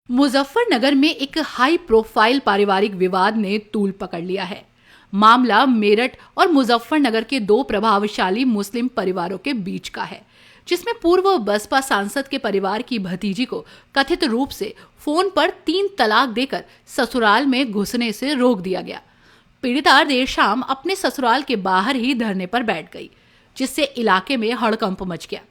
मुजफ्फरनगर में एक high profile पारिवारिक विवाद ने तूल पकड़ लिया है। मामला मेरठ और मुजफ्फरनगर के दो प्रभावशाली मुस्लिम परिवारों के बीच का है, जिसमें पूर्व बसपा सांसद के परिवार की भतीजी को कथित रूप से फोन पर 3 तलाक देकर ससुराल में घुसने से रोक दिया गया। पीड़िता देर शाम अपने ससुराल के बाहर ही धरने पर बैठ गई, जिससे इलाके में हड़कंप मच गया।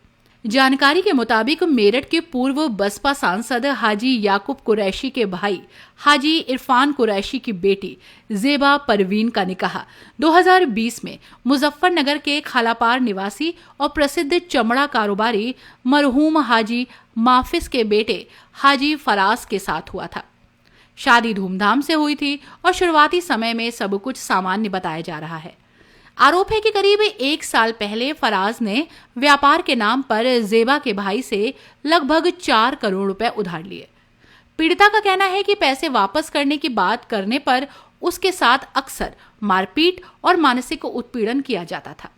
जानकारी के मुताबिक मेरठ के पूर्व बसपा सांसद हाजी याकूब कुरैशी के भाई हाजी इरफान कुरैशी की बेटी जेबा परवीन का निकाह 2020 में मुजफ्फरनगर के खालापार निवासी और प्रसिद्ध चमड़ा कारोबारी मरहूम हाजी माफिस के बेटे हाजी फराज के साथ हुआ था। शादी धूमधाम से हुई थी और शुरुआती समय में सब कुछ सामान्य बताया जा रहा है। आरोप है कि करीब 1 साल पहले फराज ने व्यापार के नाम पर जेबा के भाई से लगभग 4 करोड़ रुपए उधार लिए। पीड़िता का कहना है कि पैसे वापस करने की बात करने पर उसके साथ अक्सर मारपीट और मानसिक उत्पीड़न किया जाता था।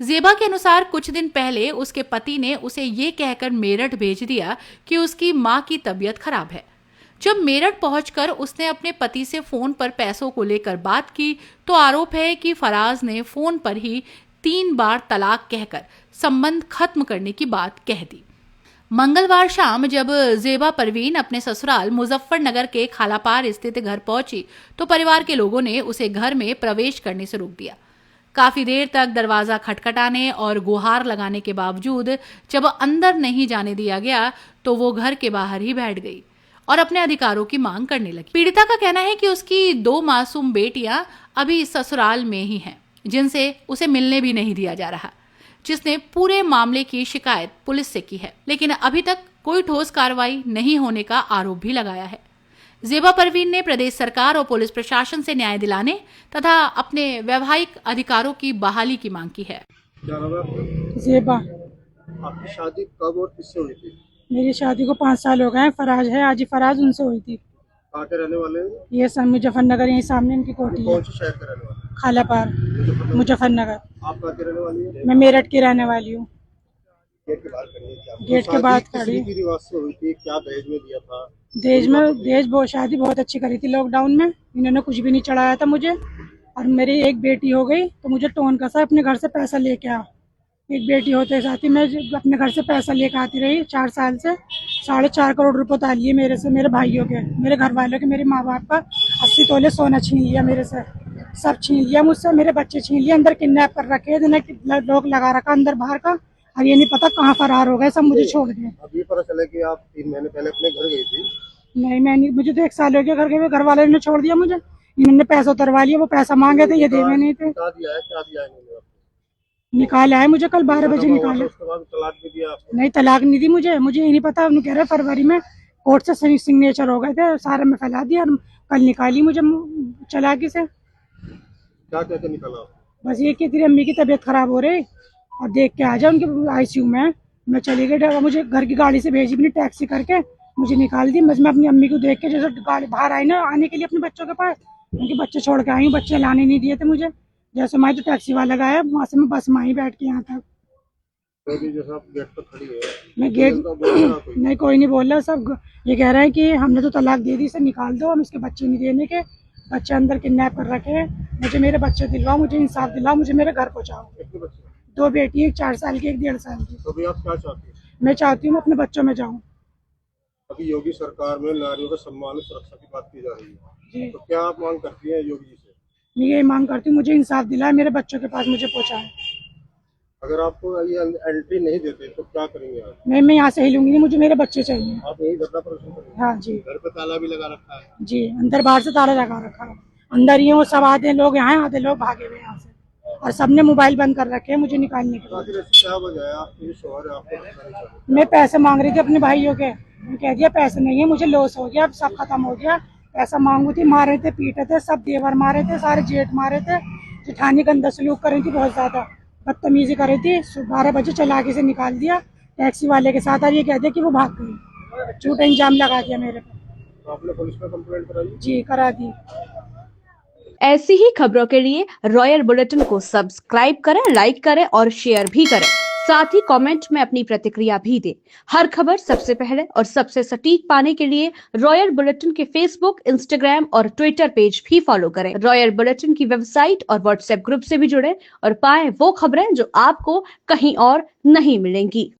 जेबा के अनुसार कुछ दिन पहले उसके पति ने उसे ये कहकर मेरठ भेज दिया कि उसकी मां की तबीयत खराब है। जब मेरठ पहुंचकर उसने अपने पति से फोन पर पैसों को लेकर बात की तो आरोप है कि फराज ने फोन पर ही 3 बार तलाक कहकर संबंध खत्म करने की बात कह दी। मंगलवार शाम जब जेबा परवीन अपने ससुराल मुजफ्फरनगर के खालापार स्थित घर पहुंची तो परिवार के लोगों ने उसे घर में प्रवेश करने से रोक दिया। काफी देर तक दरवाजा खटखटाने और गुहार लगाने के बावजूद जब अंदर नहीं जाने दिया गया तो वो घर के बाहर ही बैठ गई और अपने अधिकारों की मांग करने लगी। पीड़िता का कहना है कि उसकी 2 मासूम बेटियां अभी ससुराल में ही हैं, जिनसे उसे मिलने भी नहीं दिया जा रहा, जिसने पूरे मामले की शिकायत पुलिस से की है, लेकिन अभी तक कोई ठोस कार्रवाई नहीं होने का आरोप भी लगाया है। जेबा परवीन ने प्रदेश सरकार और पुलिस प्रशासन से न्याय दिलाने तथा अपने वैवाहिक अधिकारों की बहाली की मांग की है। जेबा, आपकी शादी कब और किससे हुई थी? मेरी शादी को 5 साल हो गए हैं। फराज है, हाजी फराज, उनसे हुई थी। कहाँ के रहने वाले हैं? ये सब मुजफ्फरनगर, यहीं सामने इनकी कोठी है। कौन से शहर के रहने वाले? खालापार, मुजफ्फरनगर। आप कहाँ के रहने वाली हैं? मैं मेरठ की रहने वाली हूँ। गेट के बाहर खड़ी है। गेट के बाद खड़ी। किस रिवाज से हुई थी? क्या दहेज में दिया था? दहेज बहुत शादी बहुत अच्छी करी थी लॉकडाउन में। इन्होंने कुछ भी नहीं चढ़ाया था मुझे, और मेरी एक बेटी हो गई तो मुझे टोन कसा अपने घर से पैसा लेके आ। एक बेटी होते साथ ही मैं अपने घर से पैसा लेकर आती रही 4 साल से। 4.5 करोड़ रुपए उतार लिए मेरे से, मेरे भाइयों के, मेरे घर वालों के, मेरे माँ बाप का। 80 तोले सोना छीन लिया मेरे से, सब छीन लिया मुझसे। मेरे बच्चे छीन लिए, अंदर किडनैप कर रखे, लोग लगा रखा अंदर बाहर का, और ये नहीं पता कहाँ फरार हो गए, सब मुझे छोड़ दिए। अभी पता चला कि आप 3 महीने पहले अपने घर गई थी। नहीं, मैं नहीं, मुझे तो 1 साल हो गया घर गए। घर वाले ने छोड़ दिया मुझे। इन्होंने पैसा उतरवा लिया, वो पैसा मांगे थे, ये देवे नहीं थे। क्या दिया इन्होंने? निकाला है मुझे, कल 12 बजे निकाला। उसके बाद तलाक भी दिया आपको? नहीं, तलाक नहीं दी मुझे ये नहीं पता। उन्होंने कह रहे फरवरी में कोर्ट से सिग्नेचर हो गए थे, सारे में फैला दिया। कल निकाली मुझे चालाकी से। क्या कहते निकाला? बस ये कि तेरी अम्मी की तबीयत खराब हो रही और देख के आ जाओ उनके ICU में। मैं चली गई, मुझे घर की गाड़ी से भेजी, अपनी टैक्सी करके मुझे निकाल दी। बस मैं अपनी अम्मी को देख के जैसे गाड़ी बाहर आई ना आने के लिए अपने बच्चों के पास, उनके बच्चे छोड़ के आई हूँ। बच्चे लाने नहीं दिए थे मुझे। जैसे मैं तो टैक्सी वाला गया, वहाँ से मैं बस में ही बैठ के यहाँ तक। गेट पर खड़ी है, मैं गेट नहीं, कोई नहीं बोल रहा। सब ये कह रहे हैं कि हमने तो तलाक दे दी, इसे निकाल दो, हम इसके बच्चे नहीं देने के। बच्चे अंदर किडनैप कर रखे हैं। मुझे मेरे बच्चे दिलवाओ, मुझे इंसाफ दिलाओ, मुझे मेरे घर पहुँचाओ। 2 बेटी, एक 4 साल की, एक 1.5 साल की। तो अभी आप क्या चाहती हैं? मैं चाहती हूँ मैं अपने बच्चों में जाऊँ। अभी योगी सरकार में नारियों का सम्मान और सुरक्षा की बात की जा रही है, जी, तो क्या आप मांग करती हैं योगी जी से? मैं ये मांग करती हूँ, मुझे इंसाफ दिलाए, मेरे बच्चों के पास मुझे पहुँचाए। अगर आपको ये एंट्री नहीं देते तो क्या करेंगे आप? मैं यहाँ से हिलूंगी नहीं, मुझे मेरे बच्चे चाहिए। आप यही धरना प्रदर्शन करेंगे? हाँ जी। घर पे ताला भी लगा रखा है? जी, अंदर बाहर से ताला लगा रखा है। अंदर ही वो सब आधे लोग यहाँ, आधे लोग भागे हुए यहाँ से, और सबने मोबाइल बंद कर रखे हैं मुझे निकालने के लिए। क्या वजह है आपके शोहर आपको? मैं पैसे मांग रही थी अपने भाइयों के, मैं कह दिया पैसे नहीं है, मुझे लॉस हो गया, अब सब खत्म हो गया। पैसा मांगू थी, मारे थे, पीटे थे, सब देवर मारे थे, सारे जेठ मारे थे। जेठानी गंदा सलूक कर रही थी, बहुत ज्यादा बदतमीजी कर रही थी। 12 बजे चालाकी से निकाल दिया टैक्सी वाले के साथ, और ये कह दिया कि वो भाग गई। झूठा इल्जाम लगा दिया मेरे पे। तो आपने पुलिस में कंप्लेंट कराई? जी, करा दी। ऐसी ही खबरों के लिए रॉयल बुलेटिन को सब्सक्राइब करें, लाइक करें और शेयर भी करें। साथ ही कमेंट में अपनी प्रतिक्रिया भी दें। हर खबर सबसे पहले और सबसे सटीक पाने के लिए रॉयल बुलेटिन के फेसबुक, इंस्टाग्राम और ट्विटर पेज भी फॉलो करें। रॉयल बुलेटिन की वेबसाइट और व्हाट्सएप ग्रुप से भी जुड़े और पाएं वो खबरें जो आपको कहीं और नहीं मिलेंगी।